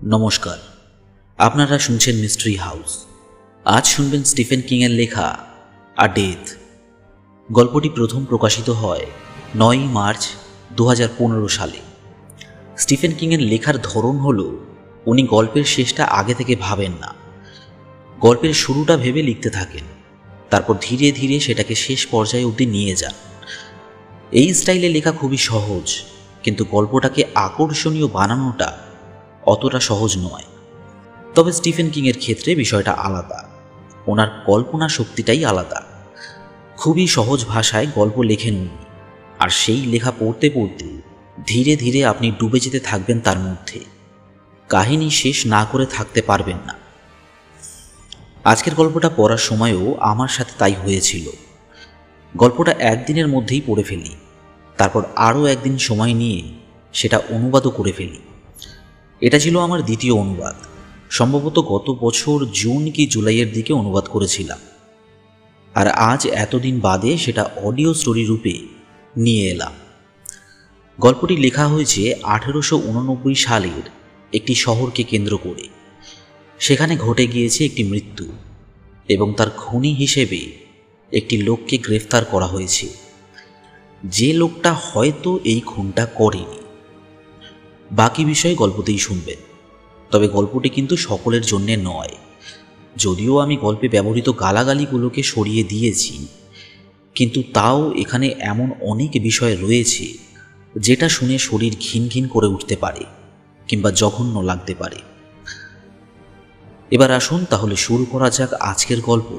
নমস্কার, আপনারা শুনছেন মিস্ট্রি হাউস। আজ শুনবেন স্টিফেন কিংয়ের লেখা আ ডেথ। গল্পটি প্রথম প্রকাশিত হয় 9 মার্চ 2015 সালে। স্টিফেন কিংয়ের লেখার ধরন হল উনি গল্পের শেষটা আগে থেকে ভাবেন না, গল্পের শুরুটা ভেবে লিখতে থাকেন, তারপর ধীরে ধীরে সেটাকে শেষ পর্যায়ে অবধি নিয়ে যান। এই স্টাইলে লেখা খুবই সহজ, কিন্তু গল্পটাকে আকর্ষণীয় বানানোটা অতটা সহজ নয়। তবে স্টিফেন কিংয়ের ক্ষেত্রে বিষয়টা আলাদা, ওনার কল্পনা শক্তিটাই আলাদা। খুবই সহজ ভাষায় গল্প লেখেন উনি, আর সেই লেখা পড়তে পড়তে ধীরে ধীরে আপনি ডুবে যেতে থাকবেন তার মধ্যে, কাহিনী শেষ না করে থাকতে পারবেন না। আজকের গল্পটা পড়ার সময়ও আমার সাথে তাই হয়েছিল। গল্পটা একদিনের মধ্যেই পড়ে ফেলি, তারপর আরও একদিন সময় নিয়ে সেটা অনুবাদও করে ফেলি। এটা ছিল আমার দ্বিতীয় অনুবাদ, সম্ভবত গত বছর জুন কি জুলাইয়ের দিকে অনুবাদ করেছিলাম, আর আজ এতদিন বাদে সেটা অডিও স্টোরি রূপে নিয়ে এলাম। গল্পটি লেখা হয়েছে 1889 সালের একটি শহরকে কেন্দ্র করে। সেখানে ঘটে গিয়েছে একটি মৃত্যু, এবং তার খুনি হিসেবে একটি লোককে গ্রেফতার করা হয়েছে, যে লোকটা হয়তো এই খুনটা করেনি। বাকি বিষয় গল্পতেই শুনবেন। তবে গল্পটি কিন্তু সকলের জন্যে নয়। যদিও আমি গল্পে ব্যবহৃত গালাগালিগুলোকে সরিয়ে দিয়েছি, কিন্তু তাও এখানে এমন অনেক বিষয় রয়েছে যেটা শুনে শরীর ঘিন ঘিন করে উঠতে পারে কিংবা জঘন্য লাগতে পারে। এবার আসুন তাহলে শুরু করা যাক আজকের গল্প,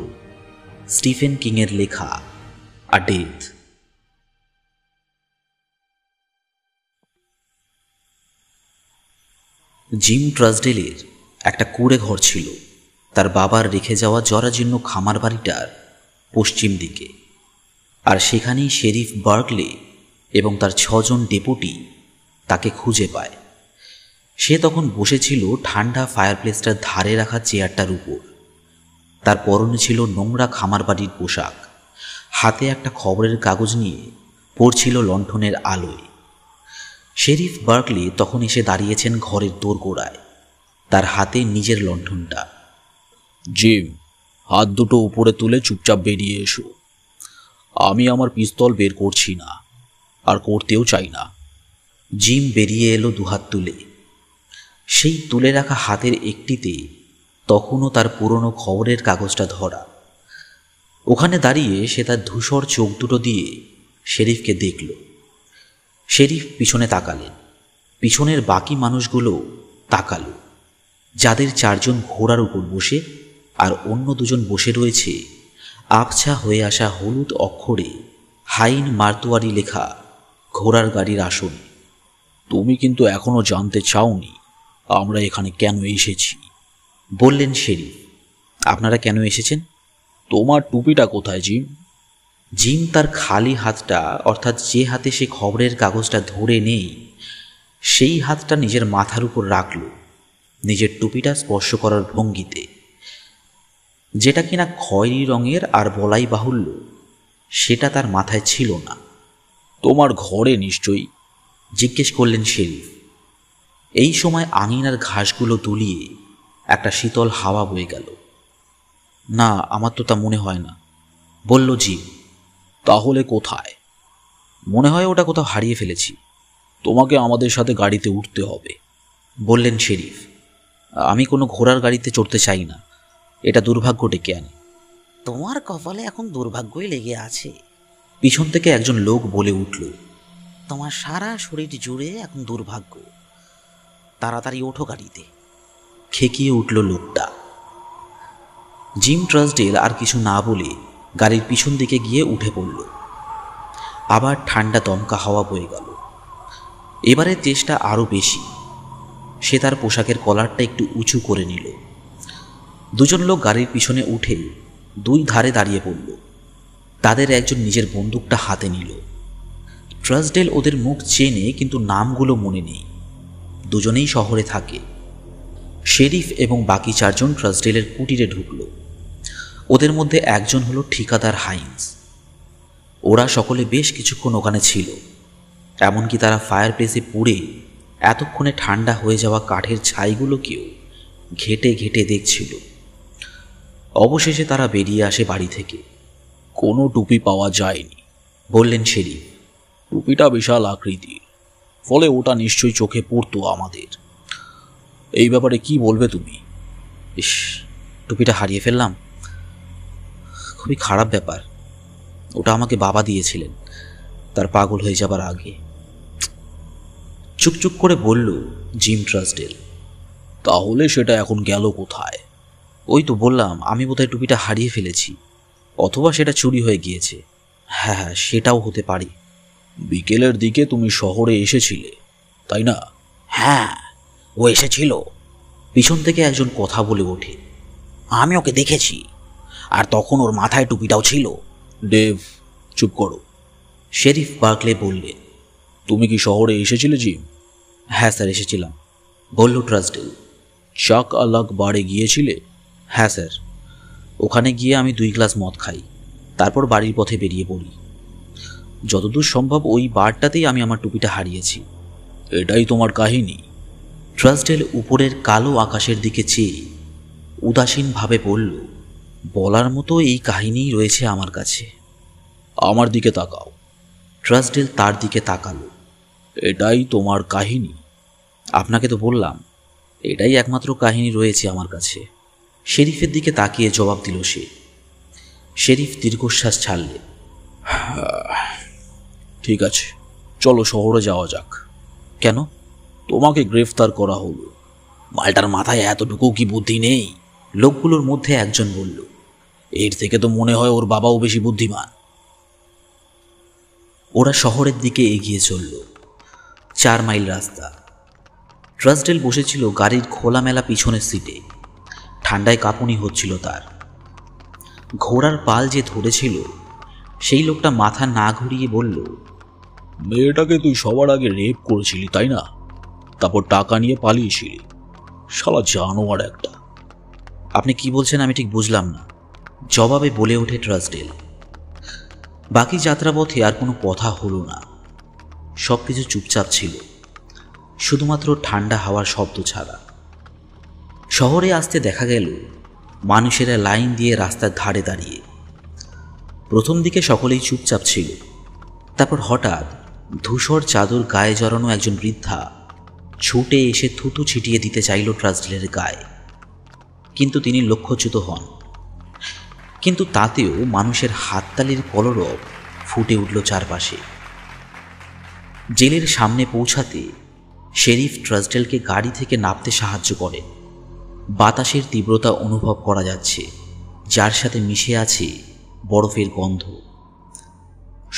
স্টিফেন কিংয়ের লেখা আ ডেথ। জিম ট্রাসডেলের একটা কুঁড়ে ঘর ছিল তার বাবার রেখে যাওয়া জরাজীর্ণ খামার বাড়িটার পশ্চিম দিকে, আর সেখানেই শেরিফ বার্কলে এবং তার 6 জন ডেপুটি তাকে খুঁজে পায়। সে তখন বসেছিল ঠান্ডা ফায়ারপ্লেসটার ধারে রাখা চেয়ারটার উপর। তার পরনে ছিল নোংরা খামার বাড়ির পোশাক, হাতে একটা খবরের কাগজ নিয়ে পড়ছিল লণ্ঠনের আলোয়। শেরিফ বার্কলে তখন এসে দাঁড়িয়েছেন ঘরের দোরগোড়ায়, তার হাতে নিজের লণ্ঠনটা। জিম, হাত দুটো উপরে তুলে চুপচাপ বেরিয়ে এসো। আমি আমার পিস্তল বের করছি না, আর করতেও চাই না। জিম বেরিয়ে এলো দুহাত তুলে। সেই তুলে রাখা হাতের একটিতে তখনও তার পুরনো খবরের কাগজটা ধরা। ওখানে দাঁড়িয়ে সে তার ধূসর চোখ দুটো দিয়ে শেরিফকে দেখল। শেরিফ পিছনে তাকালেন, পিছনের বাকি মানুষগুলো তাকালো, যাদের 4 জন ঘোড়ার উপর বসে আর অন্য 2 জন বসে রয়েছে আবছা হয়ে আসা হলুদ অক্ষরে হাইন মার্তুয়ারি লেখা ঘোড়ার গাড়ির আসনে। তুমি কিন্তু এখনো জানতে চাওনি আমরা এখানে কেন এসেছি, বললেন শেরিফ। আপনারা কেন এসেছেন? তোমার টুপিটা কোথায় জিম? জিম তার খালি হাতটা, অর্থাৎ যে হাতে সে খবরের কাগজটা ধরে নেই, সেই হাতটা নিজের মাথার উপর রাখল, নিজের টুপিটা স্পর্শ করার ভঙ্গিতে, যেটা কিনা খয়েরি রঙের, আর বলাই বাহুল্য সেটা তার মাথায় ছিল না। তোমার ঘরে নিশ্চয়ই, জিজ্ঞেস করলেন শেরিফ। এই সময় আঙিনার ঘাসগুলো দুলিয়ে একটা শীতল হাওয়া বয়ে গেল। না, আমার তো তা মনে হয় না, বলল জিম। তাহলে কোথায়? মনে হয় ওটা কোথাও হারিয়ে ফেলেছি। তোমাকে আমাদের সাথে গাড়িতে উঠতে হবে, বললেন শেরিফ। আমি কোনো ঘোড়ার গাড়িতে চড়তে চাই না, এটা দুর্ভাগ্য ডেকে আনে। তোমার কপালে এখন দুর্ভাগ্যই লেগে আছে, পিছন থেকে একজন লোক বলে উঠল। তোমার সারা শরীর জুড়ে এখন দুর্ভাগ্য, তাড়াতাড়ি ওঠো গাড়িতে। খেকিয়ে উঠল লোকটা। জিম ট্রাসডেল আর কিছু না বলে গাড়ির পিছন দিকে গিয়ে উঠে পড়ল। আবার ঠান্ডা দমকা হাওয়া বয়ে গেল। এবারে চেষ্টা আরও বেশি। সে তার পোশাকের কলারটা একটু উঁচু করে নিল। 2 জন লোক গাড়ির পিছনে উঠে 2 ধারে দাঁড়িয়ে পড়ল। তাদের একজন নিজের বন্দুকটা হাতে নিল। ট্রাসডেল ওদের মুখ চেনে, কিন্তু নামগুলো মনে নেই। 2 জনেই শহরে থাকে। শেরিফ এবং বাকি 4 জন ট্রাসডেলের কুটিরে ঢুকল। ওদের মধ্যে একজন হলো ঠিকাদার হাইন্স। ওরা সকলে বেশ কিছুক্ষণ ওখানে ছিল, এমনকি তারা ফায়ারপ্লেসে পুড়ে এতক্ষণে ঠান্ডা হয়ে যাওয়া কাঠের ছাইগুলোকেও ঘেটে ঘেটে দেখছিল। অবশেষে তারা বেরিয়ে আসে বাড়ি থেকে। কোনো টুপি পাওয়া যায়নি, বললেন শেরিফ। টুপিটা বিশাল আকৃতির, ফলে ওটা নিশ্চয়ই চোখে পড়তো আমাদের। এই ব্যাপারে কি বলবে তুমি? ইস, টুপিটা হারিয়ে ফেললাম, খুবই খারাপ ব্যাপার। ওটা আমাকে বাবা দিয়েছিলেন তার পাগল হয়ে যাবার আগে। চুকচুক করে বলল জিম ট্রাসডেল। তাহলে সেটা এখন গেল কোথায়? ওই তো বললাম, আমি বোধহয় টুপিটা হারিয়ে ফেলেছি, অথবা সেটা চুরি হয়ে গিয়েছে। হ্যাঁ হ্যাঁ, সেটাও হতে পারে। বিকেলের দিকে তুমি শহরে এসেছিলে, তাই না? হ্যাঁ, ও এসেছিল। পিছন থেকে একজন কথা বলে ওঠে। আমি ওকে দেখেছি, আর তখন ওর মাথায় টুপিটাও ছিল। ডেভ, চুপ করো। শেরিফ বার্কলে বললেন। তুমি কি শহরে এসেছিলে জিম? হ্যাঁ স্যার, এসেছিলাম, বলল ট্রাসডেল। চাক আলাক বারে গিয়েছিলে? হ্যাঁ স্যার, ওখানে গিয়ে আমি 2 গ্লাস মদ খাই, তারপর বাড়ির পথে বেরিয়ে পড়ি। যতদূর সম্ভব ওই বারটাতেই আমি আমার টুপিটা হারিয়েছি। এটাই তোমার কাহিনী? ট্রাসডেল উপরের কালো আকাশের দিকে চেয়ে উদাসীনভাবে বলল, বলার মতো এই কাহিনীই রয়েছে আমার কাছে। আমার দিকে তাকাও। ট্রাসডেল তার দিকে তাকালো। এটাই তোমার কাহিনী? আপনাকে তো বললাম, এটাই একমাত্র কাহিনী রয়েছে আমার কাছে। শেরিফের দিকে তাকিয়ে জবাব দিল সে। শেরিফ দীর্ঘশ্বাস ছাড়লে। ঠিক আছে, চলো শহরে যাওয়া যাক। কেন? তোমাকে গ্রেফতার করা হলো। মালটার মাথায় এতটুকু কি বুদ্ধি নেই? লোকগুলোর মধ্যে একজন বলল। এর থেকে তো মনে হয় ওর বাবাও বেশি বুদ্ধিমান। ওরা শহরের দিকে এগিয়ে চলল। 4 মাইল রাস্তা। ট্রাসডেল বসেছিল গাড়ির খোলামেলা পিছনের সিটে। ঠান্ডায় কাঁপুনি হচ্ছিল তার। ঘোড়ার পাল যে ধরেছিল সেই লোকটা মাথা না ঘুরিয়ে বলল, মেয়েটাকে তুই সবার আগে রেপ করেছিলি, তাই না? তারপর টাকা নিয়ে পালিয়েছিলি। শালা জানোয়ার একটা। আপনি কি বলছেন আমি ঠিক বুঝলাম না, জবাবে বলে ওঠে ট্রাসডেল। বাকি যাত্রাপথে আর কোনো কথা হলো না। সব কিছু চুপচাপ ছিল, শুধুমাত্র ঠান্ডা হাওয়ার শব্দ ছাড়া। শহরে আসতে দেখা গেল মানুষেরা লাইন দিয়ে রাস্তার ধারে দাঁড়িয়ে। প্রথম দিকে সকলেই চুপচাপ ছিল। তারপর হঠাৎ ধূসর চাদর গায়ে জড়ানো একজন বৃদ্ধা ছুটে এসে থুতু ছিটিয়ে দিতে চাইল ট্রাসডেলের গায়ে, কিন্তু তিনি লক্ষ্যচ্যুত হন। কিন্তু তাতেও মানুষের হাততালির কলরব ফুটে উঠল চারপাশে। জেলের সামনে পৌঁছাতে শেরিফ ট্রাসডেলকে গাড়ি থেকে নামতে সাহায্য করেন। বাতাসের তীব্রতা অনুভব করা যাচ্ছে, যার সাথে মিশে আছে বরফের গন্ধ।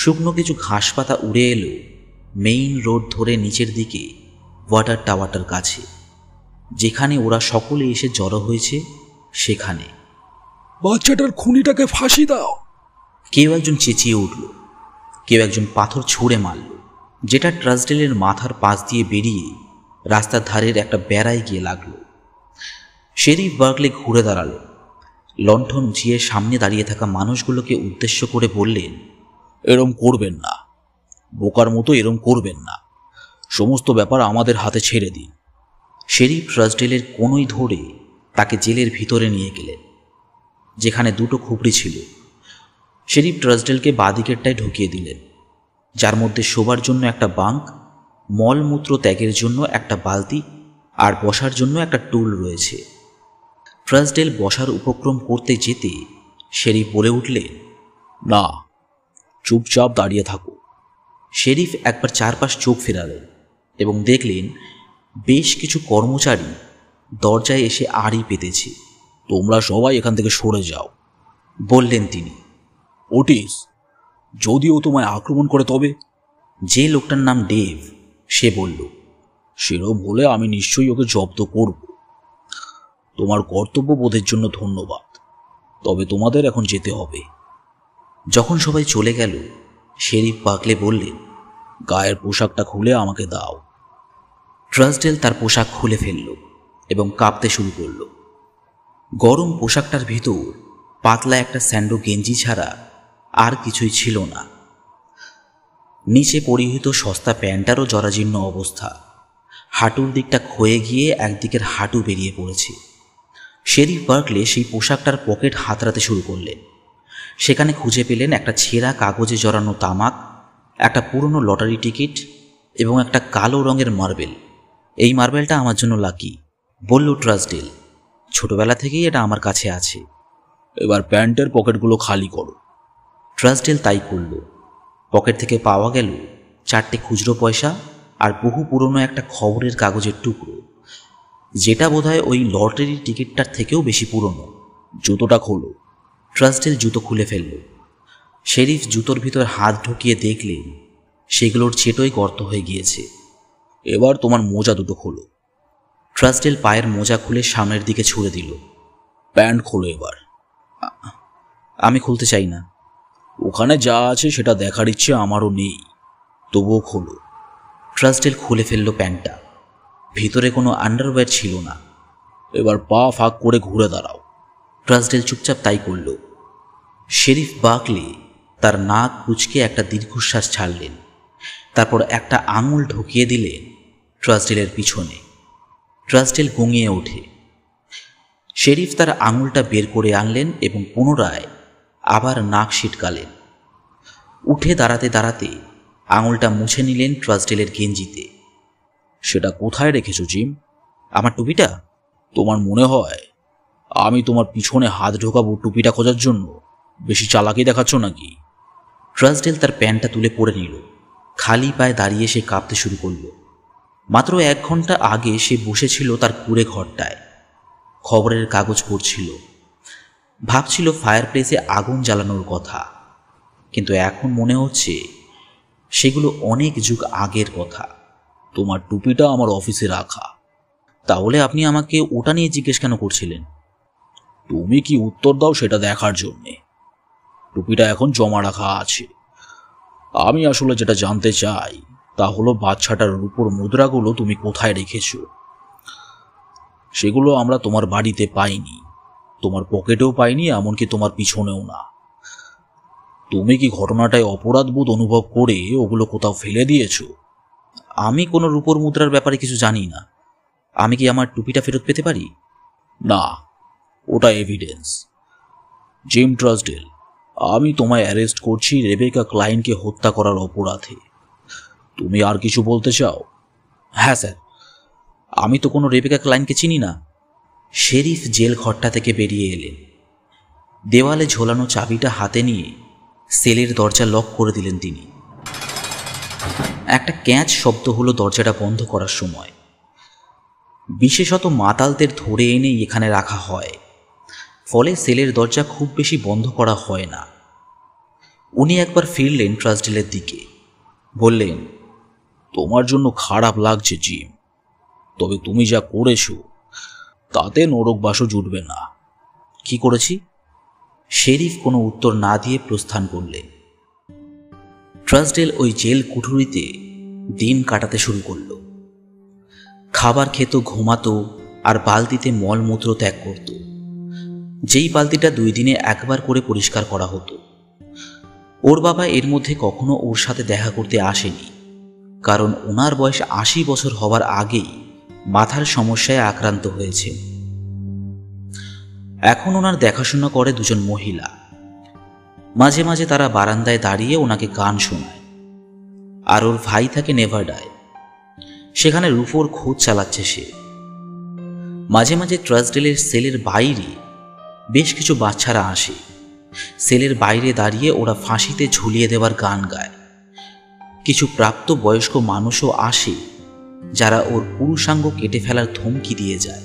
শুকনো কিছু ঘাসপাতা উড়ে এলো মেইন রোড ধরে নিচের দিকে ওয়াটার টাওয়ারটার কাছে, যেখানে ওরা সকলে এসে জড়ো হয়েছে। সেখানে বাচ্চাটার খুনিটাকে ফাঁসি দাও। কেউ একজন চেঁচিয়ে উঠল, কেউ একজন পাথর ছুঁড়ে মারল, যেটা ট্রাসডেলের মাথার পাশ দিয়ে বেরিয়ে রাস্তার ধারের একটা বেড়ায় গিয়ে লাগল। শেরিফ বার্কলে ঘুরে দাঁড়ালো, লণ্ঠন উঁচিয়ে সামনে দাঁড়িয়ে থাকা মানুষগুলোকে উদ্দেশ্য করে বললেন, এরম করবেন না, বোকার মতো এরম করবেন না। সমস্ত ব্যাপার আমাদের হাতে ছেড়ে দিন। শেরিফ ট্রাসডেলের কোনোই ধরে তাকে জেলের ভিতরে নিয়ে গেলেন, যেখানে 2টো খুপড়ি ছিল। শেরিফ ট্রাসডেলকে বাঁদিকেরটায় ঢুকিয়ে দিলেন, যার মধ্যে শোবার জন্য একটা বাঙ্ক, মলমূত্র ত্যাগের জন্য একটা বালতি, আর বসার জন্য একটা টুল রয়েছে। ট্রাসডেল বসার উপক্রম করতে যেতে শেরিফ বলে উঠলেন, না, চুপচাপ দাঁড়িয়ে থাকো। শেরিফ একবার চারপাশ চোখ ফেরালেন এবং দেখলেন বেশ কিছু কর্মচারী দরজায় এসে আড়ি পেতেছে। তোমরা সবাই এখান থেকে সরে যাও, বললেন তিনি। ওটিস, যদি ও তোমায় আক্রমণ করে তবে? যে লোকটার নাম ডেভ, সে বলল। সেরম হলে আমি নিশ্চয়ই ওকে জব্দ করব। তোমার কর্তব্যবোধের জন্য ধন্যবাদ, তবে তোমাদের এখন যেতে হবে। যখন সবাই চলে গেল, শেরিফ বার্কলে বললেন, গায়ের পোশাকটা খুলে আমাকে দাও। ট্রাসডেল তার পোশাক খুলে ফেলল এবং কাঁপতে শুরু করল। গরম পোশাকটার ভিতর পাতলা একটা স্যান্ডো গেঞ্জি ছাড়া আর কিছুই ছিল না। নিচে পরিহিত সস্তা প্যান্টারও জরাজীর্ণ অবস্থা। হাঁটুর দিকটা ক্ষয়ে গিয়ে একদিকের হাঁটু বেরিয়ে পড়েছে। শেরিফ বার্কলে সেই পোশাকটার পকেট হাতড়াতে শুরু করলেন। সেখানে খুঁজে পেলেন একটা ছেঁড়া কাগজে জড়ানো তামাক, একটা পুরনো লটারি টিকিট এবং একটা কালো রঙের মার্বেল। এই মার্বেলটা আমার জন্য লাকি, বলল ট্রাস্টডেল। ছোটবেলা থেকেই এটা আমার কাছে আছে। এবার প্যান্টের পকেটগুলো খালি করো। ট্রাস্টডেল তাই করল। পকেট থেকে পাওয়া গেল 4টে খুচরো পয়সা আর বহু পুরনো একটা খবরের কাগজের টুকরো, যেটা বোধহয় ওই লটারি টিকিটটার থেকেও বেশি পুরনো। জুতোটা খোলো। ট্রাস্টডেল জুতো খুলে ফেলল। শেরিফ জুতোর ভিতর হাত ঢুকিয়ে দেখলেন সেগুলোর ছেটোই গর্ত হয়ে গিয়েছে। এবার তোমার মোজা দুটো খোলো। ট্রাস্টডেল পায়ের মোজা খুলে সামনের দিকে ছুঁড়ে দিল। প্যান্ট খোলো এবার। আমি খুলতে চাই না। ওখানে যা আছে সেটা দেখার ইচ্ছে আমারও নেই, তবুও খোলো। ট্রাস্টডেল খুলে ফেলল প্যান্টটা। ভিতরে কোনো আন্ডারওয়্যার ছিল না। এবার পা ফাঁক করে ঘুরে দাঁড়াও। ট্রাস্টডেল চুপচাপ তাই করল। শেরিফ বার্কলে তার নাক কুঁচকে একটা দীর্ঘশ্বাস ছাড়লেন। তারপর একটা আঙুল ঢুকিয়ে দিলেন ট্রাস্টডেলের পিছনে। ট্রাস্টডেল গুঙিয়ে ওঠে। শেরিফ তার আঙুলটা বের করে আনলেন এবং পুনরায় আবার নাক সিটকালেন। উঠে দাঁড়াতে দাঁড়াতে আঙুলটা মুছে নিলেন ট্রাস্টডেলের গেঞ্জিতে। সেটা কোথায় রেখেছো জিম? আমার টুপিটা? তোমার মনে হয় আমি তোমার পিছনে হাত ঢোকাবো টুপিটা খোঁজার জন্য? বেশি চালাকি দেখাচ্ছ নাকি? ট্রাস্টডেল তার প্যান্টটা তুলে পরে নিল। খালি পায়ে দাঁড়িয়ে সে কাঁপতে শুরু করল। মাত্র 1 ঘন্টা আগে সে বসেছিল তার কুঁড়ে ঘরটায়, খবরের কাগজ পড়ছিল, ভাবছিল ফায়ার প্লেসে আগুন জ্বালানোর কথা। কিন্তু এখন মনে হচ্ছে সেগুলো অনেক যুগ আগের কথা। তোমার টুপিটা আমার অফিসে রাখা। তাহলে আপনি আমাকে ওটা নিয়ে জিজ্ঞেস কেন করছিলেন? তুমি কি উত্তর দাও সেটা দেখার জন্যে। টুপিটা এখন জমা রাখা আছে। আমি আসলে যেটা জানতে চাই তা হলো বাচ্চাটার রূপোর মুদ্রাগুলো তুমি কোথায় রেখেছ? সেগুলো আমরা তোমার বাড়িতে পাইনি, তোমার পকেটেও পাইনি, এমনকি তোমার পিছনেও না। তুমি কি ঘটনাটায় অপরাধবোধ অনুভব করে ওগুলো কোথাও ফেলে দিয়েছো? আমি কোনো রূপোর মুদ্রার ব্যাপারে কিছু জানি না। আমি কি আমার টুপিটা ফেরত পেতে পারি? না, ওটা এভিডেন্স। জিম ট্রাস্টডেল, আমি তোমায় অ্যারেস্ট করছি রেবেকা ক্লাইনকে হত্যা করার অপরাধে। তুমি আর কিছু বলতে চাও? হ্যাঁ স্যার, আমি তো কোনো রেবেকা ক্লাইনকে চিনি না। শেরিফ জেল ঘরটা থেকে বেরিয়ে এলেন। দেওয়ালে ঝোলানো চাবিটা হাতে নিয়ে সেলের দরজা লক করে দিলেন তিনি। একটা ক্যাঁচ শব্দ হলো দরজাটা বন্ধ করার সময়। বিশেষত মাতালদের ধরে এনে এখানে রাখা হয়, ফলে সেলের দরজা খুব বেশি বন্ধ করা হয় না। উনি একবার ফিরলেন ট্রাস্টডেলের দিকে, বললেন, তোমার জন্য খারাপ লাগছে জিম, তবে তুমি যা করেছো তাতে নরকবাসও জুটবে না। কি করেছি? শেরিফ কোনো উত্তর না দিয়ে প্রস্থান করলেন। ট্রাস্টডেল ওই জেল কুঠুরিতে দিন কাটাতে শুরু করল। খাবার খেত, ঘুমাতো আর বালতিতে মলমূত্র ত্যাগ করত। যেই বালতিটা 2 দিনে একবার করে পরিষ্কার করা হতো। ওর বাবা এর মধ্যে কখনো ওর সাথে দেখা করতে আসেনি, কারণ ওনার বয়স 80 বছর হবার আগেই মাথার সমস্যায় আক্রান্ত হয়েছে। এখন ওনার দেখাশোনা করে 2 জন মহিলা। মাঝে মাঝে তারা বারান্দায় দাঁড়িয়ে ওনাকে গান শোনায়। আর ওর ভাই থাকে নেভাডায়, সেখানে রূপোর খোঁজ চালাচ্ছে সে। মাঝে মাঝে ট্রাস্টডেলের সেলের বাইরে বেশ কিছু বাচ্চারা আসে। সেলের বাইরে দাঁড়িয়ে ওরা ফাঁসিতে ঝুলিয়ে দেওয়ার গান গায়। কিছু প্রাপ্ত বয়স্ক মানুষও আসে যারা ওর পুরুষাঙ্গ কেটে ফেলার ধমকি দিয়ে যায়।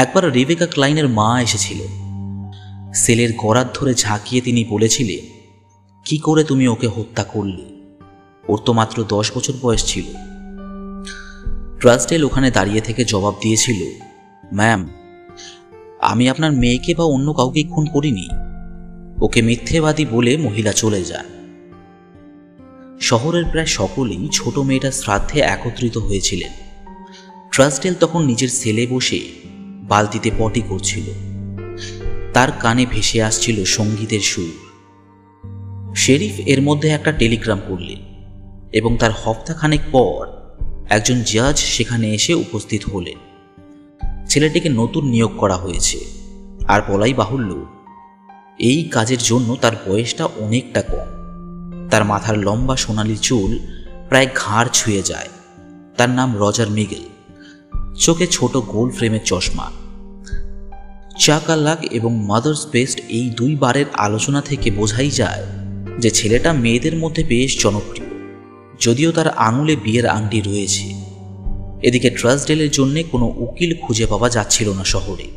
একবার রেবেকা ক্লাইনের মা এসেছিলেন। সেলের গরাদ ধরে ঝাঁকিয়ে তিনি বলেছিলেন, কি করে তুমি ওকে হত্যা করলে? ওর তো মাত্র 10 বছর বয়স ছিল। ট্রাস্টডেল ওখানে দাঁড়িয়ে থেকে জবাব দিয়েছিল, ম্যাম, আমি আপনার মেয়েকে বা অন্য কাউকে খুন করিনি। ওকে মিথ্যেবাদী বলে মহিলা চলে যান। শহরের প্রায় সকলেই ছোট মেয়েটার শ্রাদ্ধে একত্রিত হয়েছিলেন। ট্রাস্টডেল তখন নিজের সেলে বসে বালতিতে পটি করছিল। তার কানে ভেসে আসছিল সঙ্গীতের সুর। শেরিফ এর মধ্যে একটা টেলিগ্রাম করলেন এবং তার হপ্তাখানেক পর একজন জাজ সেখানে এসে উপস্থিত হলেন। ছেলেটিকে নতুন নিয়োগ করা হয়েছে, আর বলাই বাহুল্য এই কাজের জন্য তার বয়সটা অনেকটা কম। তার মাথার লম্বা সোনালি চুল প্রায় ঘাড় ছুঁয়ে যায়। তার নাম রজার মিগেল। চোখে ছোট গোল ফ্রেমের চশমা। চাকালাক এবং মাদার্স বেস্ট এই দুই বারের আলোচনা থেকে বোঝাই যায় যে ছেলেটা মেয়েদের মধ্যে বেশ জনপ্রিয়, যদিও তার আঙুলে বিয়ের আংটি রয়েছে। এদিকে ট্রাসডেলের জন্য কোনো উকিল খুঁজে পাওয়া যাচ্ছিল না শহরে।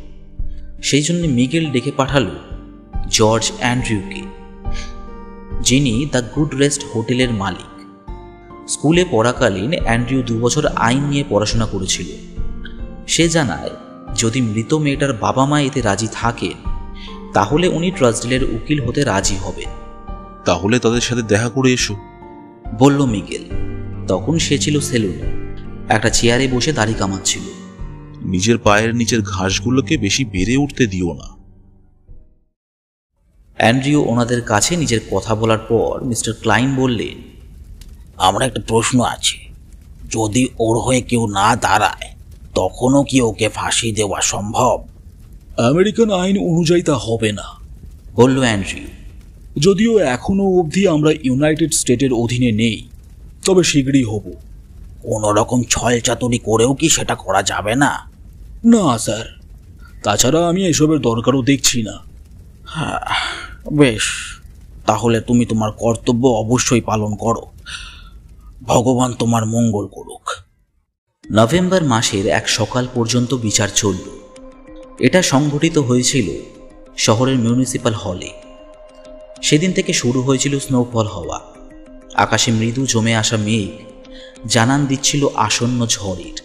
সেই জন্য মিগেল ডেকে পাঠালো জর্জ অ্যান্ড্রিউকে, যিনি দ্য গুড রেস্ট হোটেলের মালিক। স্কুলে পড়াকালীন অ্যান্ড্রিউ 2 বছর আইন নিয়ে পড়াশোনা করেছিল। সে জানায় যদি মৃত মেয়েটার বাবা মা এতে রাজি থাকেন তাহলে উনি ট্রাসডেলের উকিল হতে রাজি হবেন। তাহলে তাদের সাথে দেখা করে এসো, বলল মিগেল। তখন সে ছিল সেলুনে, একটা চেয়ারে বসে দাড়ি কামাচ্ছিল। নিজের পায়ের নিচের ঘাসগুলোকে বেশি বেড়ে উঠতে দিও না। অ্যান্ড্রিউ ওনাদের কাছে নিজের কথা বলার পর মিস্টার ক্লাইন বললেন, আমার একটা প্রশ্ন আছে, যদি ওর হয়ে কেউ না দাঁড়ায় তখনও কি ওকে ফাঁসি দেওয়া সম্ভব? আমেরিকান আইন অনুযায়ী তা হবে না, বলল অ্যান্ড্রিউ। যদিও এখনো অবধি আমরা ইউনাইটেড স্টেটের অধীনে নেই, তবে শীঘ্রই হব। কোনো রকম ছলচাতুরি করেও কি সেটা করা যাবে না? না স্যার, তাছাড়া আমি এসবের দরকারও দেখছি না। বেশ, তাহলে তুমি তোমার কর্তব্য অবশ্যই পালন করো। ভগবান তোমার মঙ্গল করুক। নভেম্বর মাসের এক সকাল পর্যন্ত বিচার চলল। এটা সংঘটিত হয়েছিল শহরের মিউনিসিপ্যাল হলে। সেদিন থেকে শুরু হয়েছিল স্নোফল হওয়া। আকাশে মৃদু জমে আসা মেঘ জানান দিচ্ছিল আসন্ন ঝড়ের।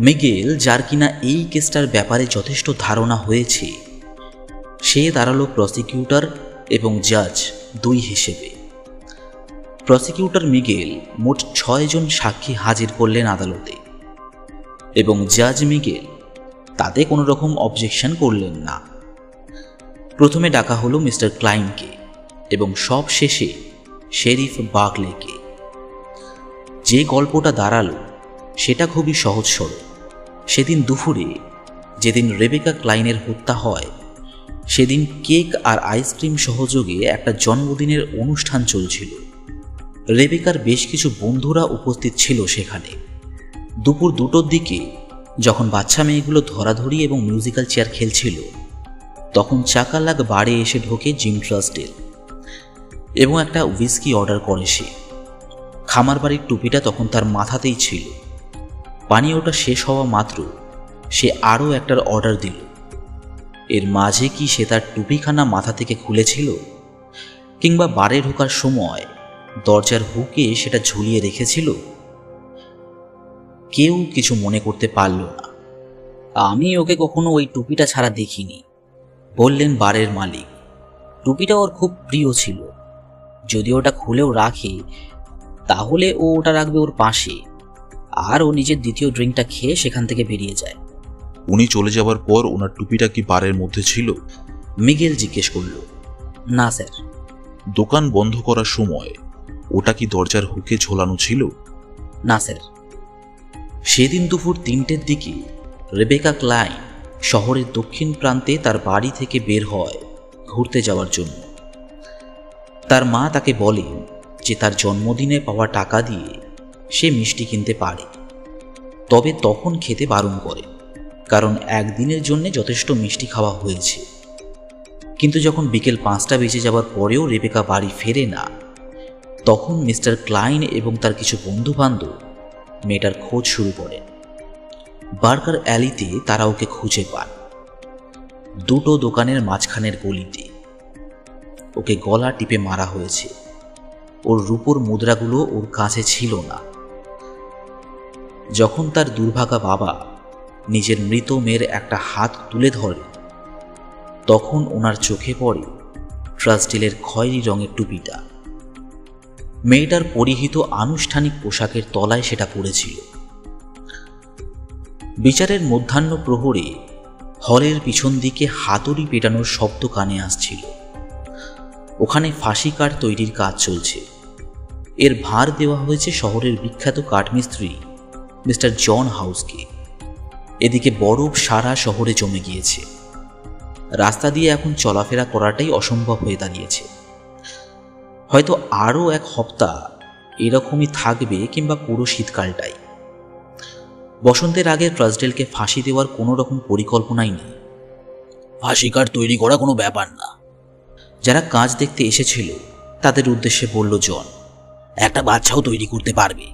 মিগেল, যার কিনা এই কেসটার ব্যাপারে যথেষ্ট ধারণা হয়েছে, সে দাঁড়ালো প্রসিকিউটর এবং জাজ দুই হিসেবে। প্রসিকিউটর মিগেল মোট 6 জন সাক্ষী হাজির করলেন আদালতে, এবং জাজ মিগেল তাতে কোনো রকম অবজেকশন করলেন না। প্রথমে ডাকা হলো মিস্টার ক্লাইনকে এবং সব শেষে শেরিফ বার্কলেকে। যে গল্পটা দাঁড়ালো সেটা খুবই সহজ সরল। সেদিন দুপুরে, যেদিন রেবেকা ক্লাইনের হত্যা হয়, সেদিন কেক আর আইসক্রিম সহযোগে একটা জন্মদিনের অনুষ্ঠান চলছিল। রেবেকার বেশ কিছু বন্ধুরা উপস্থিত ছিল সেখানে। দুপুর 2টোর দিকে যখন বাচ্চা মেয়েগুলো ধরাধরি এবং মিউজিক্যাল চেয়ার খেলছিল, তখন চাকালাক বারে এসে ঢোকে জিম ট্রাসডেল এবং একটা হুইস্কি অর্ডার করে সে। খামার বাড়ির টুপিটা তখন তার মাথাতেই ছিল। পানীয়টা শেষ হওয়া মাত্র সে আরও একটার অর্ডার দিল। এর মাঝে কি সে তার টুপিখানা মাথা থেকে খুলেছিল, কিংবা বারে ঢোকার সময় দরজার হুকে সেটা ঝুলিয়ে রেখেছিল? কেউ কিছু মনে করতে পারল না। আমি ওকে কখনো ওই টুপিটা ছাড়া দেখিনি, বললেন বারের মালিক। টুপিটা ওর খুব প্রিয় ছিল। যদি ওটা খুলেও রাখে তাহলে ও ওটা রাখবে ওর পাশে, আর ও নিজের দ্বিতীয় ড্রিঙ্কটা খেয়ে সেখান থেকে বেরিয়ে যায়। উনি চলে যাবার পর ওনার টুপিটা কি বারের মধ্যে ছিল? মিগেল জিজ্ঞেস করল। না স্যার। দোকান বন্ধ করার সময় ওটা কি দরজার হুকে ঝোলানো ছিল? না স্যার। সেদিন দুপুর 3টের দিকে রেবেকা ক্লাইন শহরের দক্ষিণ প্রান্তে তার বাড়ি থেকে বের হয় ঘুরতে যাওয়ার জন্য। তার মা তাকে বলে যে তার জন্মদিনে পাওয়া টাকা দিয়ে সে মিষ্টি কিনতে পারে, তবে তখন খেতে বারণ করে, কারণ একদিনের জন্য যথেষ্ট মিষ্টি খাওয়া হয়েছে। কিন্তু যখন বিকেল 5টা বেজে যাওয়ার পরেও রেবেকা বাড়ি ফেরে না, তখন মিস্টার ক্লাইন এবং তার কিছু বন্ধুবান্ধব মেয়েটার খোঁজ শুরু করেন। বার্কার অ্যালিতে তারা ওকে খুঁজে পান, 2টো দোকানের মাঝখানের গলিতে। ওকে গলা টিপে মারা হয়েছে। ওর রূপোর মুদ্রাগুলো ওর কাছে ছিল না। যখন তার দুর্ভাগা বাবা নিজের মৃত মেয়ের একটা হাত তুলে ধরে, তখন ওনার চোখে পড়ে ট্রাসডেলের খয়েরি রঙের টুপিটা। মেয়েটার পরিহিত আনুষ্ঠানিক পোশাকের তলায় সেটা পড়েছিল। বিচারের মধ্যাহ্ন প্রহরে হলের পিছন দিকে হাতুড়ি পেটানোর শব্দ কানে আসছিল। ওখানে ফাঁসি কাঠ তৈরির কাজ চলছে এর ভার দেওয়া হয়েছে শহরের বিখ্যাত কাঠমিস্ত্রি মিস্টার জন হাউসকে। এদিকে বরফ সারা শহরে জমে গিয়েছে, রাস্তা দিয়ে এখন চলাফেরা করাটাই অসম্ভব হয়ে দাঁড়িয়েছে। হয়তো আরও এক সপ্তাহ এরকমই থাকবে, কিংবা পুরো শীতকালটাই। বসন্তের আগে ট্রাসডেলকে ফাঁসি দেওয়ার কোনো রকম পরিকল্পনাই নেই। ফাঁসি কাঠ তৈরি করা কোনো ব্যাপার না। যারা কাজ দেখতে এসেছিল তাদের উদ্দেশ্যে বলল জন, একটা বাচ্চাও তৈরি করতে পারবে।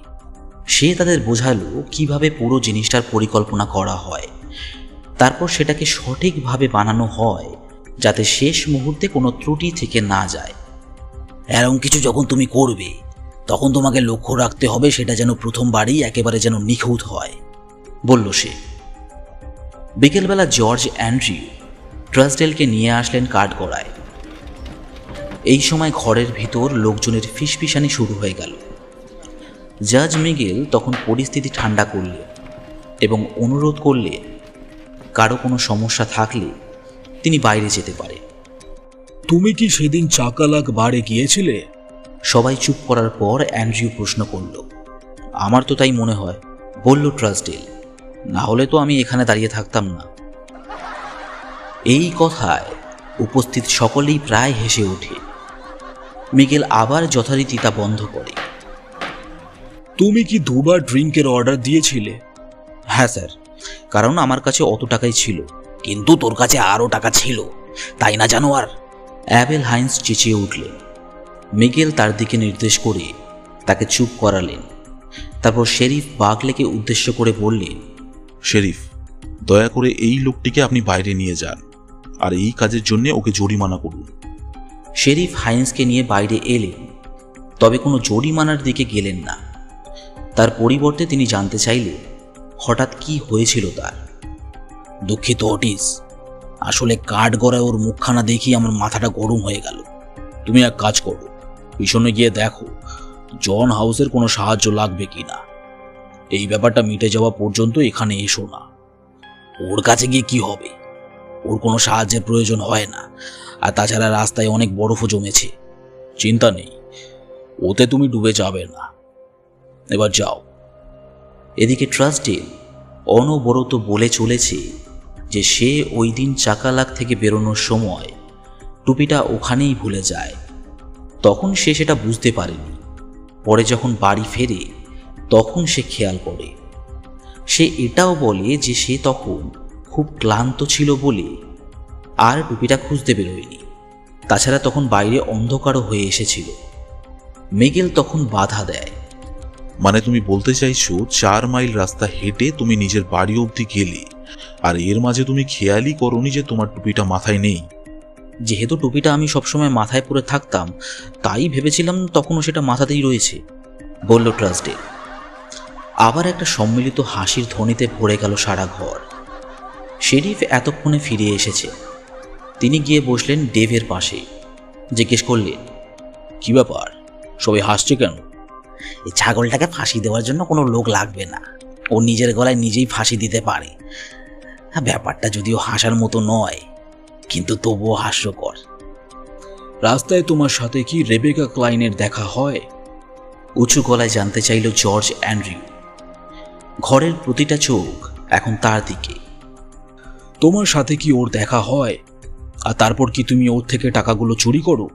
সে তাদের বোঝালো কিভাবে পুরো জিনিসটার পরিকল্পনা করা হয়, তারপর সেটাকে সঠিকভাবে বানানো হয় যাতে শেষ মুহূর্তে কোনো ত্রুটি থেকে না যায়। এরকম কিছু যখন তুমি করবে তখন তোমাকে লক্ষ্য রাখতে হবে সেটা যেন প্রথমবারই একেবারে যেন নিখুঁত হয়, বলল সে। বিকেলবেলা জর্জ অ্যান্ড্রিউ ট্রাসডেলকে নিয়ে আসলেন কাঠগড়ায়। এই সময় ঘরের ভিতর লোকজনের ফিসফিসানি শুরু হয়ে গেল। জাজ মিগেল তখন পরিস্থিতি ঠান্ডা করলেন এবং অনুরোধ করলেন কারো কোনো সমস্যা থাকলে তিনি বাইরে যেতে পারে। তুমি কি সেদিন চাকালাক বারে গিয়েছিলে? সবাই চুপ করার পর অ্যান্ড্রিউ প্রশ্ন করল। আমার তো তাই মনে হয়, বলল ট্রাসডেল, না হলে তো আমি এখানে দাঁড়িয়ে থাকতাম না। এই কথায় উপস্থিত সকলেই প্রায় হেসে ওঠে। মিগেল আবার যথারীতি তা বন্ধ করে। তুমি কি দুবার ড্রিঙ্কের অর্ডার দিয়েছিলে? হ্যাঁ স্যার, কারণ আমার কাছে অত টাকাই ছিল। কিন্তু তোর কাছে আরও টাকা ছিল, তাই না জানোয়ার? অ্যাবেল হাইন্স চেঁচিয়ে উঠলেন। মিগেল তার দিকে নির্দেশ করে তাকে চুপ করালেন। তারপর শেরিফ বাগলেকে উদ্দেশ্য করে বললেন, শেরিফ, দয়া করে এই লোকটিকে আপনি বাইরে নিয়ে যান আর এই কাজের জন্য ওকে জরিমানা করুন। শেরিফ হাইন্সকে নিয়ে বাইরে এলেন, তবে কোনো জরিমানার দিকে গেলেন না। তার পরিবর্তে তিনি জানতে চাইলেন হঠাৎ কি হয়েছিল তার। দুঃখিত অটিস, আসলে কাঠগড়ায় ওর মুখখানা দেখি আমার মাথাটা গরম হয়ে গেল। তুমি এক কাজ করো, পিছনে গিয়ে দেখো জন হাউসের কোনো সাহায্য লাগবে কিনা। এই ব্যাপারটা মিটে যাওয়া পর্যন্ত এখানে এসো না। ওর কাছে গিয়ে কি হবে? ওর কোনো সাহায্যের প্রয়োজন হয় না, আর তাছাড়া রাস্তায় অনেক বরফও জমেছে। চিন্তা নেই, ওতে তুমি ডুবে যাবে না। এবার যাও। এদিকে ট্রাসডেল অনবরত বলে চলেছে যে সে ওই দিন চাকালাক থেকে বেরোনোর সময় টুপিটা ওখানেই ভুলে যায়। তখন সে সেটা বুঝতে পারেনি। পরে যখন বাড়ি ফেরে তখন সে খেয়াল করে। সে এটাও বলে যে সে তখন খুব ক্লান্ত ছিল বলে আর টুপিটা খুঁজতে বেরোয়নি। তাছাড়া তখন বাইরে অন্ধকারও হয়ে এসেছিল। মিগেল তখন বাধা দেয়। মানে তুমি বলতে চাইছো 4 মাইল রাস্তা হেঁটে তুমি নিজের বাড়ি অবধি গেলে, আর এর মাঝে তুমি খেয়ালই করোনি যে তোমার টুপিটা মাথায় নেই? যেহেতু টুপিটা আমি সবসময় মাথায় পরে থাকতাম, তাই ভেবেছিলাম তখনও সেটা মাথাতেই রয়েছে, বলল ট্রাসডেল। আবার একটা সম্মিলিত হাসির ধ্বনিতে ভরে গেল সারা ঘর। শেরিফ এতক্ষণে ফিরে এসেছে। তিনি গিয়ে বসলেন ডেভের পাশে। জিজ্ঞেস করলেন, কি ব্যাপার, সবাই হাসছে কেন? এই ছাগলটাকে ফাঁসি দেওয়ার জন্য কোনো লোক লাগবে না, ও নিজের গলায় নিজেই ফাঁসি দিতে পারে। ব্যাপারটা যদিও হাসার মতো নয়, কিন্তু তবুও হাস্যকর। রাস্তায় তোমার সাথে কি রেবেকা ক্লাইনের দেখা হয়? উঁচু গলায় জানতে চাইল জর্জ অ্যান্ড্রিউ। ঘরের প্রতিটা চোখ এখন তার দিকে। তোমার সাথে কি ওর দেখা হয়? আর তারপর কি তুমি ওর থেকে টাকাগুলো চুরি করো?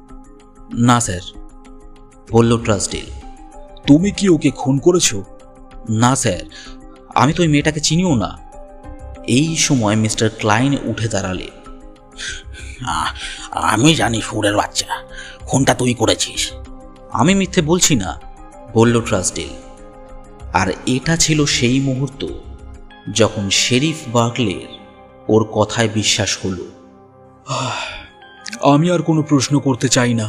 না স্যার, বলল ট্রাসডেল। তুমি কি ওকে খুন করেছো? না স্যার, আমি তো ওই মেয়েটাকে চিনিও না। এই সময় মিস্টার ক্লাইন উঠে দাঁড়ালেন। আমি জানি সুরের বাচ্চা, খুনটা তুই করেছিস। আমি মিথ্যে বলছি না, বলল ট্রাসডেল। আর এটা ছিল সেই মুহূর্ত যখন শেরিফ বার্কলের ওর কথায় বিশ্বাস হলো। আমি আর কোনো প্রশ্ন করতে চাই না,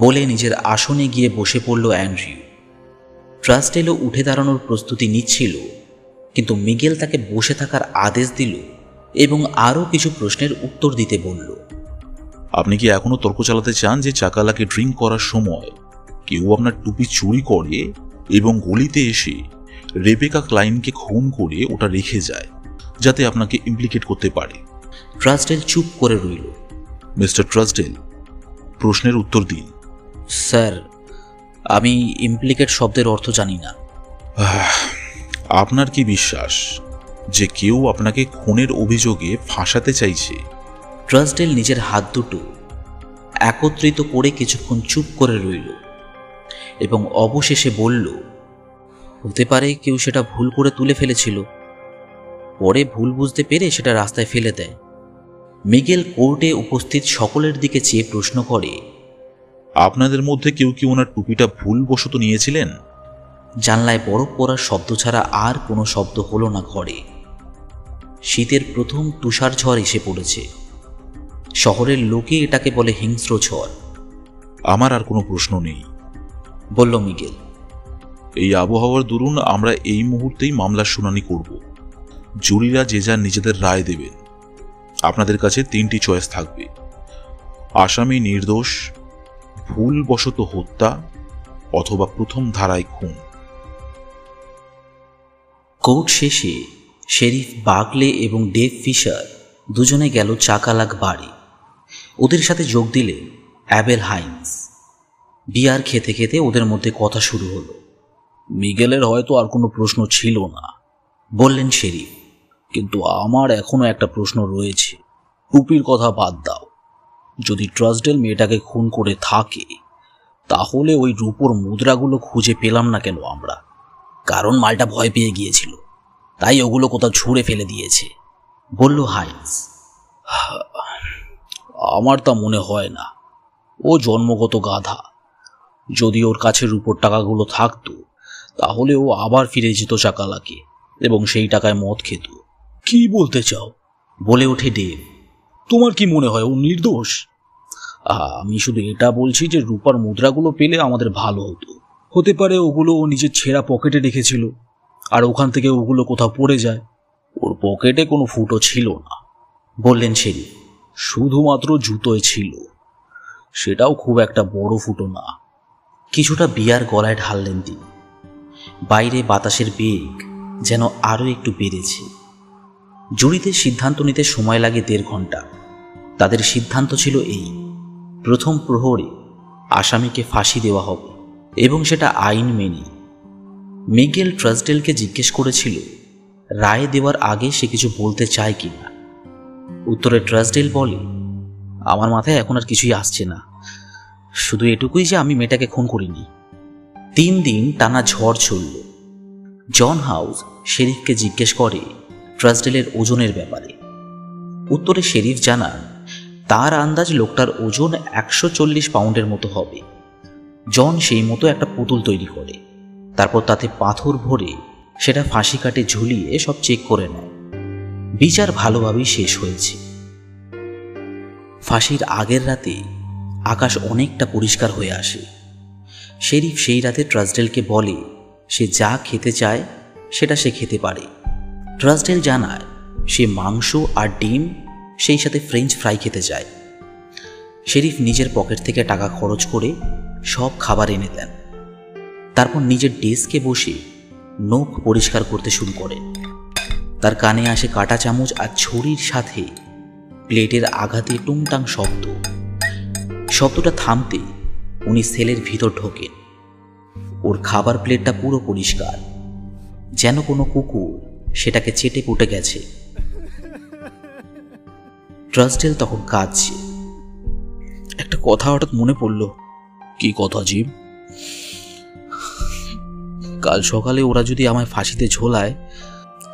বলে নিজের আসনে গিয়ে বসে পড়ল অ্যান্ড্রিউ। ট্রাসডেলও উঠে দাঁড়ানোর প্রস্তুতি নিচ্ছিল, কিন্তু মিগেল তাকে বসে থাকার আদেশ দিল এবং আরও কিছু প্রশ্নের উত্তর দিতে বলল। আপনি কি এখনো তর্ক চালাতে চান যে চাকালাকে ড্রিঙ্ক করার সময় কেউ আপনার টুপি চুরি করে এবং গলিতে এসে রেবেকা ক্লাইনকে খুন করে ওটা রেখে যায় যাতে আপনাকে ইমপ্লিকেট করতে পারে? ট্রাসডেল চুপ করে রইল। মিস্টার ট্রাসডেল, প্রশ্নের উত্তর দিন। স্যার, আমি ইমপ্লিকেট শব্দের অর্থ জানি না। আপনার কি বিশ্বাস যে কেউ আপনাকে খুনের অভিযোগে ফাঁসাতে চাইছে? ট্রাসডেল নিজের হাত দুটো একত্রিত করে কিছুক্ষণ চুপ করে রইল এবং অবশেষে বলল, হতে পারে কেউ সেটা ভুল করে তুলে ফেলেছিল, পরে ভুল বুঝতে পেরে সেটা রাস্তায় ফেলে দেয়। মিগেল কোর্টে উপস্থিত সকলের দিকে চেয়ে প্রশ্ন করে, আপনাদের মধ্যে কেউ কি ওনার টুপিটা ভুলবশত নিয়েছিলেন? জানলায় বরফ পড়ার শব্দ ছাড়া আর কোনো শব্দ হলো না ঘরে। শীতের প্রথম তুষার ঝড় এসে পড়েছে। শহরের লোকে এটাকে বলে হিংস্র ঝড়। আমার আর কোনো প্রশ্ন নেই, বলল মিগেল। এই আবহাওয়ার দরুন আমরা এই মুহূর্তেই মামলার শুনানি করব। জুরিরা যে যার নিজেদের রায় দেবেন। আপনাদের কাছে 3টি চয়েস থাকবে: আসামি নির্দোষ, ভুলবশত হত্যা, অথবা প্রথম ধারায় খুন। কোর্ট শেষে শেরিফ বার্কলে এবং ডেভ ফিশার দুজনে গেল চাকালাক বাড়ি। ওদের সাথে যোগ দিলে অ্যাবেল হাইন্স। বিয়ার খেতে খেতে ওদের মধ্যে কথা শুরু হলো। মিগেলের হয়তো আর কোনো প্রশ্ন ছিল না, বললেন শেরিফ, কিন্তু আমার এখনো একটা প্রশ্ন রয়েছে। টুপির কথা বাদ দাও, যদি ট্রাসডেল মেয়েটাকে খুন করে থাকে তাহলে ওই রূপোর মুদ্রাগুলো খুঁজে পেলাম না কেন আমরা? কারণ মালটা ভয় পেয়ে গিয়েছিল, তাই ওগুলো কোথাও ছুঁড়ে ফেলে দিয়েছে, বলল হাইন্স। আমার তা মনে হয় না। ও জন্মগত গাধা। যদি ওর কাছে রূপোর টাকাগুলো থাকতো তাহলে ও আবার ফিরে যেত চাকালাকে এবং সেই টাকায় মদ খেত। কি বলতে চাও? বলে ওঠে ডেভ। তোমার কি মনে হয় ও নির্দোষ? আমি শুধু এটা বলছি যে রূপার মুদ্রাগুলো পেলে আমাদের ভালো হতো। হতে পারে ওগুলো ও নিজের ছেঁড়া পকেটে রেখেছিল আর ওখান থেকে ওগুলো কোথাও পড়ে যায়। ওর পকেটে কোনো ফুটো ছিল না, বললেন শেরিফ। শুধুমাত্র জুতোয় ছিল, সেটাও খুব একটা বড় ফুটো না। কিছুটা বিয়ার গলায় ঢাললেন তিনি। বাইরে বাতাসের বেগ যেন আরও একটু বেড়েছে। জুরিদের সিদ্ধান্ত নিতে সময় লাগে 1.5 ঘন্টা। তাদের সিদ্ধান্ত ছিল এই: প্রথম প্রহরে আসামিকে ফাঁসি দেওয়া হবে এবং সেটা আইন মেনে। মিগেল ট্রাসডেলকে জিজ্ঞেস করেছিল রায় দেওয়ার আগে সে কিছু বলতে চায় কিনা। উত্তরে ট্রাসডেল বলে, আমার মাথায় এখন আর কিছুই আসছে না, শুধু এটুকুই যে আমি মেয়েটাকে খুন করিনি। 3 দিন টানা ঝড় চলল। জন হাউস শেরিফকে জিজ্ঞেস করে ট্রাসডেলের ওজনের ব্যাপারে। উত্তরে শেরিফ জানান তার আন্দাজ লোকটার ওজন 140 পাউন্ডের মতো হবে। জন সেই মতো একটা পুতুল তৈরি করে, তারপর তাতে পাথর ভরে সেটা ফাঁসি কাটে ঝুলিয়ে সব চেক করে নেয়। বিচার ভালোভাবেই শেষ হয়েছে। ফাঁসির আগের রাতে আকাশ অনেকটা পরিষ্কার হয়ে আসে। শেরিফ সেই রাতে ট্রাসডেলকে বলে সে যা খেতে চায় সেটা সে খেতে পারে। ট্রাসডেল জানায় সে মাংস আর ডিম, সেই সাথে ফ্রেঞ্চ ফ্রাই খেতে চায়। শেরিফ নিজের পকেট থেকে টাকা খরচ করে সব খাবার এনে দেন। তারপর নিজের ডেস্কে বসে নখ পরিষ্কার করতে শুরু করেন। তার কানে আসে কাঁটা চামচ আর ছুরির সাথে প্লেটের আঘাতে টুংটাং শব্দ। শব্দটা থামতে উনি সেলের ভিতর ঢোকেন। ওর খাবার প্লেটটা পুরো পরিষ্কার, যেন কোনো কুকুর সেটাকে চেটে পুটে গেছে। ট্রাসডেল তখন কাঁদছে। একটা কথা হঠাৎ মনে পড়ল। কি কথা জিম? কাল সকালে ওরা যদি আমায় ফাঁসিতে ঝোলায়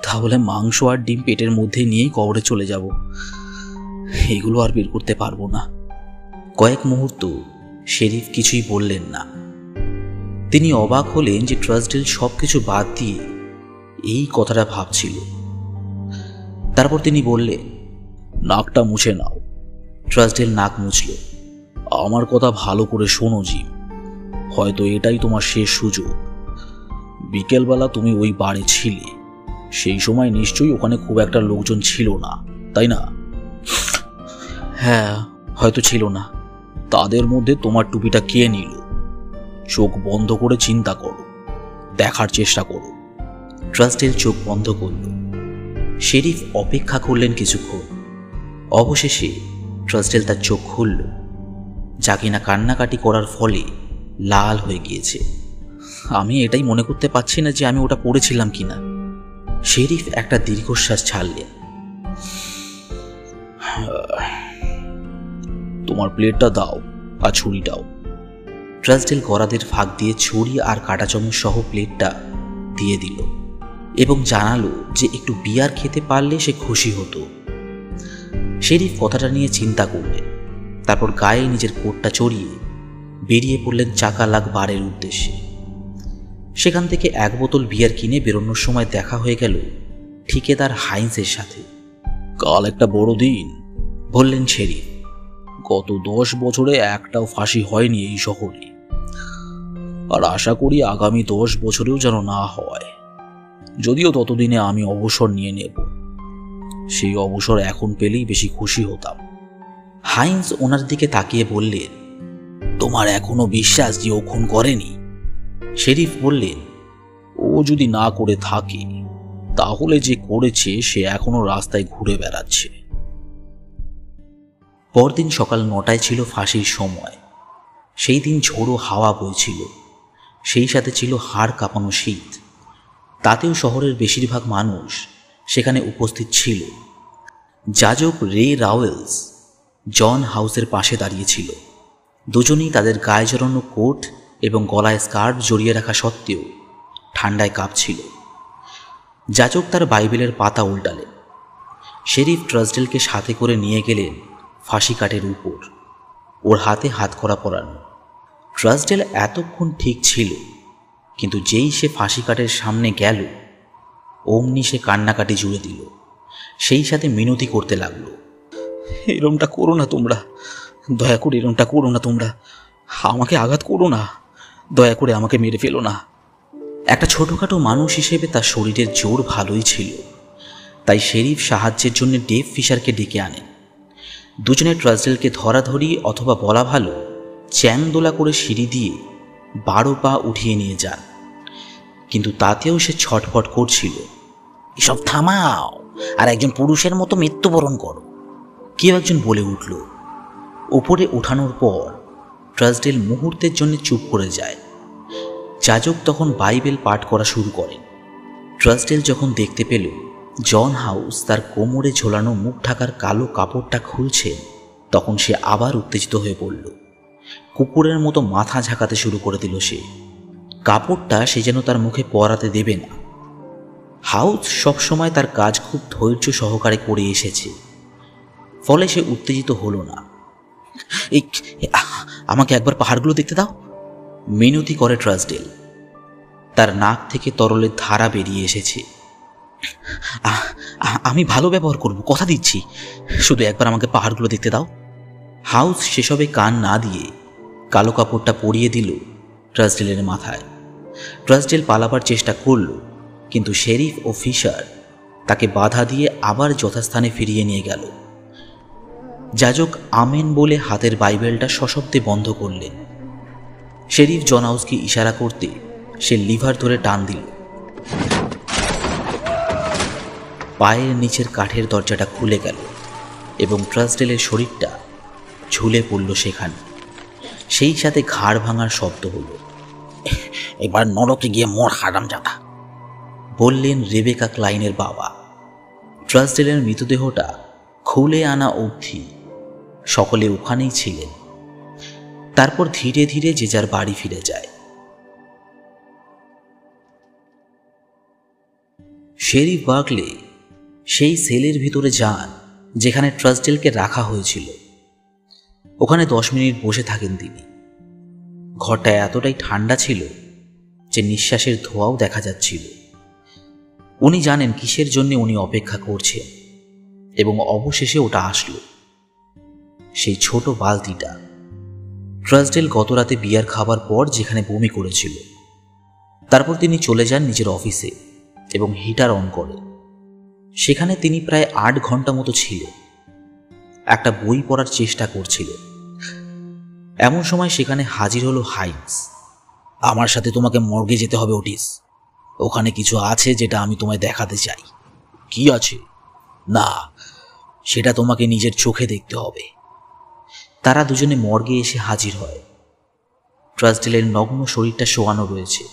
তাহলে মাংস আর ডিম পেটের মধ্যে নিয়েই কবরে চলে যাব। এগুলো আর বের করতে পারবো না। কয়েক মুহূর্ত শেরিফ কিছুই বললেন না। তিনি অবাক হলেন যে ট্রাসডেল সবকিছু বাদ দিয়ে এই কথাটা ভাবছিল। তারপর তিনি বললেন, নাকটা মুছে নাও। ট্রাসডেল নাক মুছল। আমার কথা ভালো করে শোনো জিম, হয়তো এটাই তোমার শেষ সুযোগ। বিকেলবেলা তুমি ওই বারে ছিলে, সেই সময় নিশ্চয়ই ওখানে খুব একটা লোকজন ছিল না, তাই না? হ্যাঁ, হয়তো ছিল না। তাদের মধ্যে তোমার টুপিটা কে নিল? চোখ বন্ধ করে চিন্তা করো, দেখার চেষ্টা করো। ট্রাসডেল চোখ বন্ধ করল। শেরিফ অপেক্ষা করলেন কিছুক্ষণ। অবশেষে ট্রাসডেল তার চোখ খুলল। যা কিনা কান্নাকাটি করার ফলে লাল হয়ে গিয়েছে। আমি এটাই মনে করতে পারছি না যে আমি ওটা পড়েছিলাম কিনা। শেরিফ একটা দীর্ঘশ্বাস ছাড়লেন। তোমার প্লেটটা দাও আর ছুরিটাও। ট্রাসডেল গরাদের ফাঁক দিয়ে ছুরি আর কাঁটা চামচ সহ প্লেটটা দিয়ে দিল এবং জানালো যে একটু বিয়ার খেতে পারলে সে খুশি হতো। শেরিফ কথাটা নিয়ে চিন্তা করলেন। তারপর গায়ে নিজের কোটটা চড়িয়ে বেরিয়ে পড়লেন চাকালাক বারের উদ্দেশ্যে। সেখান থেকে 1 বোতল বিয়ার কিনে বেরোনোর সময় দেখা হয়ে গেল ঠিকাদার হাইন্সের সাথে। কাল একটা বড় দিন, বললেন শেরিফ। গত 10 বছরে একটাও ফাঁসি হয়নি এই শহরে, আর আশা করি আগামী 10 বছরেও যেন না হয়। যদিও ততদিনে আমি অবসর নিয়ে নেব। সেই অবসর এখন পেলেই বেশি খুশি হতাম। হাইন্স ওনার দিকে তাকিয়ে বললেন, তোমার এখনো বিশ্বাস যে ও খুন করেনি? শেরিফ বললেন, ও যদি না করে থাকে তাহলে যে করেছে সে এখনো রাস্তায় ঘুরে বেড়াচ্ছে। পরদিন সকাল 9টায় ছিল ফাঁসির সময়। সেই দিন ঝোড়ো হাওয়া বইছিল, সেই সাথে ছিল হাড় কাঁপানো শীত। তাতেও শহরের বেশিরভাগ মানুষ সেখানে উপস্থিত ছিল। যাজক রে রাওয়েলস জন হাউসের পাশে দাঁড়িয়েছিল। দুজনেই তাদের গায়ে জড়ানো কোট এবং গলায় স্কার্ফ জড়িয়ে রাখা সত্ত্বেও ঠান্ডায় কাঁপছিল। যাজক তার বাইবেলের পাতা উল্টালেন। শেরিফ ট্রাসডেলকে সাথে করে নিয়ে গেলেন ফাঁসি কাঠের উপর, ওর হাতে হাতকড়া পরানো। ট্রাসডেল এতক্ষণ ঠিক ছিল, কিন্তু যেই সে ফাঁসি কাঠের সামনে গেল অমনি সে কান্নাকাটি জুড়ে দিল, সেই সাথে মিনতি করতে লাগলো, এরমটা করো না তোমরা, দয়া করে এরমটা করো না তোমরা, আমাকে আঘাত করো না, দয়া করে আমাকে মেরে ফেলো না। একটা ছোটোখাটো মানুষ হিসেবে তার শরীরের জোর ভালোই ছিল, তাই শেরিফ সাহায্যের জন্য ডেভ ফিশারকে ডেকে আনেন। দুজনে ট্রাসডেলকে ধরাধরি অথবা বলা ভালো চ্যাংদোলা করে সিঁড়ি দিয়ে 12 পা উঠিয়ে নিয়ে যান। কিন্তু তাতেও সে ছটফট করছিল। এসব থামাও আর একজন পুরুষের মতো মৃত্যুবরণ করো, কেউ একজন বলে উঠল। ওপরে ওঠানোর পর ট্রাসডেল মুহূর্তের জন্য চুপ করে যায়। যাজক তখন বাইবেল পাঠ করা শুরু করেন। ট্রাসডেল যখন দেখতে পেল জন হাউস তার কোমরে ঝোলানো মুখ ঢাকার কালো কাপড়টা খুলছেন, তখন সে আবার উত্তেজিত হয়ে পড়ল। কুকুরের মতো মাথা ঝাঁকাতে শুরু করে দিল সে। কাপড়টা সে যেন তার মুখে পরাতে দেবে না। হাউস সবসময় তার কাজ খুব ধৈর্য সহকারে করে এসেছে, ফলে সে উত্তেজিত হলো না। আমাকে একবার পাহাড়গুলো দেখতে দাও, মিনতি করে ট্রাসডেল। তার নাক থেকে তরলের ধারা বেরিয়ে এসেছে। আমি ভালো ব্যবহার করব, কথা দিচ্ছি, শুধু একবার আমাকে পাহাড়গুলো দেখতে দাও। হাউস সেসবে কান না দিয়ে কালো কাপড়টা পরিয়ে দিল ট্রাসডেলের মাথায়। ট্রাসডেল পালাবার চেষ্টা করল, কিন্তু শেরিফ ও ফিশার তাকে বাধা দিয়ে আবার যথাস্থানে ফিরিয়ে নিয়ে গেল। যাজক আমেন বলে হাতের বাইবেলটা সশব্দে বন্ধ করলেন। শেরিফ জন হাউসকে ইশারা করতে সে লিভার ধরে টান দিল। পায়ের নিচের কাঠের দরজাটা খুলে গেল এবং ট্রাসডেলের শরীরটা ঝুলে পড়ল সেখানে। সেই সাথে ঘাড় ভাঙার শব্দ হলো। এবার নরকে গিয়ে মর হারামজাদা, বললেন রেবেকা ক্লাইনের বাবা। ট্রাসডেলের মৃতদেহটা খুলে আনা অবধি সকলে ওখানেই ছিলেন। তারপর ধীরে ধীরে যে যার বাড়ি ফিরে যায়। শেরিফ বার্কলে সেই সেলের ভিতরে যান যেখানে ট্রাসডেলকে রাখা হয়েছিল। ওখানে 10 মিনিট বসে থাকেন তিনি। ঘরটা এতটাই ঠান্ডা ছিল যে নিঃশ্বাসের ধোঁয়াও দেখা যাচ্ছিল। উনি জানেন কিসের জন্য উনি অপেক্ষা করছেন, এবং অবশেষে ওটা আসলো, সেই ছোট বালতিটা। ট্রাসডেল গতরাতে বিয়ার খাবার পর যেখানে বমি করেছিল। তারপর তিনি চলে যান নিজের অফিসে এবং হিটার অন করে। সেখানে তিনি প্রায় 8 ঘন্টা মতো ছিলেন। একটা বই পড়ার চেষ্টা করছিলেন। এমন সময় সেখানে হাজির হলো হাইন্স। আমার সাথে তোমাকে মর্গে যেতে হবে ওটিস, ওখানে কিছু আছে যেটা আমি তোমায় দেখাতে চাই। কি আছে? না, সেটা তোমাকে নিজের চোখে দেখতে হবে। তারা দুজনে মর্গে এসে হাজির হয়। ট্রাস্টেলের নগ্ন শরীরটা শোয়ানো রয়েছে।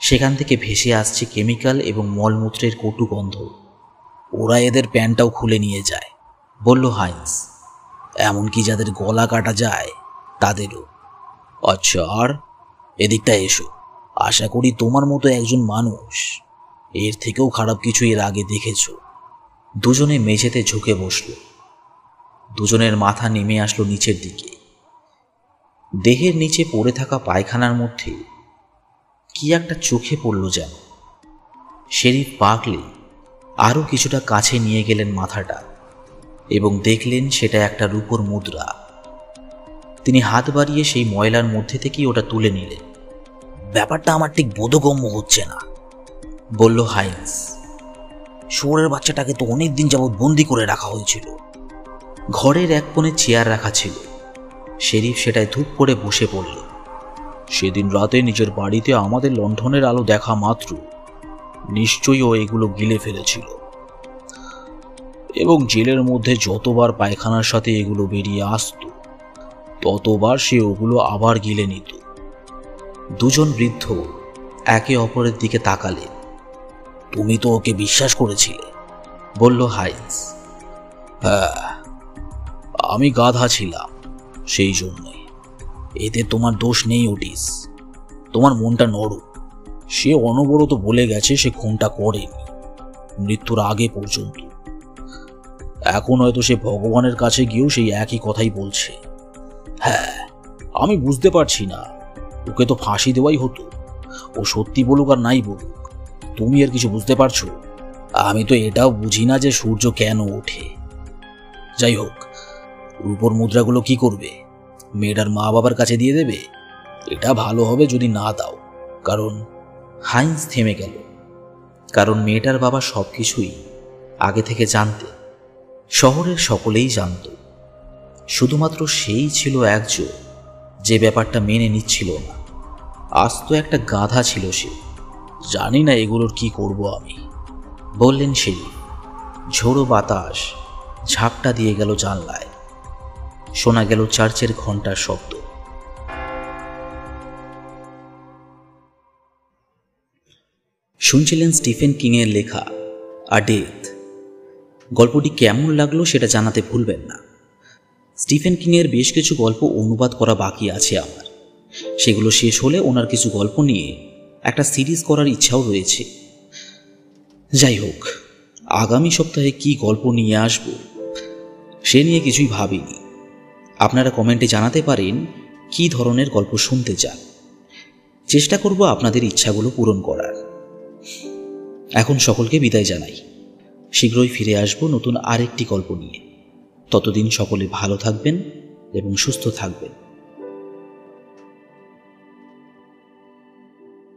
সেখান থেকে ভেসে আসছে কেমিক্যাল এবং মলমূত্রের কটু গন্ধ। ওরা এদের প্যান্টটাও খুলে নিয়ে যায়, বলল হাইন্স। এমনকি যাদের গলা কাটা যায় তাদেরও। আচ্ছা, আর এদিকটা এসো। আশা করি তোমার মতো একজন মানুষ এর থেকেও খারাপ কিছু এর আগে দেখেছো। দুজনে মেঝেতে ঝুঁকে বসল। দুজনের মাথা নেমে আসলো নিচের দিকে। দেহের নিচে পড়ে থাকা পায়খানার মধ্যে কি একটা চোখে পড়ল যেন। শেরিফ বার্কলি আরও কিছুটা কাছে নিয়ে গেলেন মাথাটা এবং দেখলেন সেটা একটা রূপোর মুদ্রা। তিনি হাত বাড়িয়ে সেই ময়লার মধ্যে থেকেই ওটা তুলে নিলেন। ব্যাপারটা আমার ঠিক বোধগম্য হচ্ছে না, বলল হাইন্স। শুয়োরের বাচ্চাটাকে তো অনেক দিন যাবৎ বন্দি করে রাখা হয়েছিল। ঘরের এক কোণে চেয়ার রাখা ছিল। শেরিফ সেটায় ধূপ করে বসে পড়ল। সেদিন রাতে নিজের বাড়িতে আমাদের লণ্ঠনের আলো দেখা মাত্র নিশ্চয়ই ও এগুলো গিলে ফেলেছিল, এবং জেলের মধ্যে যতবার পায়খানার সাথে এগুলো বেরিয়ে আসতো ততবার সে ওগুলো আবার গিলে নিত। দুজন বৃদ্ধ একে অপরের দিকে তাকালেন। তুমি তো ওকে বিশ্বাস করেছিলে, বলল হাইন্স। হ্যাঁ, আমি গাধা ছিলাম, সেই জন্যে। এতে তোমার দোষ নেই ওটিস। তোমার মনটা নরম। সে অনবরত বলে গেছে সে খুনটা করেনি মৃত্যুর আগে পর্যন্ত। এখন হয়তো সে ভগবানের কাছে গিয়েও সেই একই কথাই বলছে। হ্যাঁ, আমি বুঝতে পারছি না, ওকে তো ফাঁসি দেওয়াই হতো। ও সত্যি বলুক আর নাই বলুক, তুমি আর কিছু বুঝতে পারছো? আমি তো এটাও বুঝি না যে সূর্য কেন ওঠে। যাই হোক, রূপোর মুদ্রাগুলো কি করবে? মেয়েটার মা বাবার কাছে দিয়ে দেবে? এটা ভালো হবে যদি না দাও, কারণ হাইন্স থেমে গেল। কারণ মেয়েটার বাবা সবকিছুই আগে থেকে জানতেন। শহরের সকলেই জানত। শুধুমাত্র সেই ছিল একজন যে ব্যাপারটা মেনে নিচ্ছিল না। আজ তো একটা গাধা ছিল সে। জানি না এগুলোর কি করব আমি, বললেন শেরিফ। ঝোড়ো বাতাস ঝাপটা দিয়ে গেল জানলায়। শোনা গেল চার্চের ঘণ্টার শব্দ। শুনছিলেন স্টিফেন কিংয়ের লেখা আ ডেথ। গল্পটি কেমন লাগলো সেটা জানাতে ভুলবেন না। স্টিফেন কিংয়ের বেশ কিছু গল্প অনুবাদ করা বাকি আছে আমার। সেগুলো শেষ হলে ওনার কিছু গল্প নিয়ে একটা সিরিজ করার ইচ্ছাও রয়েছে। যাই হোক, আগামী সপ্তাহে কি গল্প নিয়ে আসব সে নিয়ে কিছুই ভাবিনি। আপনারা কমেন্টে জানাতে পারেন কি ধরনের গল্প শুনতে চান। চেষ্টা করব আপনাদের ইচ্ছাগুলো পূরণ করার। এখন সকলকে বিদায় জানাই। শীঘ্রই ফিরে আসব নতুন আরেকটি গল্প নিয়ে। ততদিন সকলে ভালো থাকবেন এবং সুস্থ থাকবেন।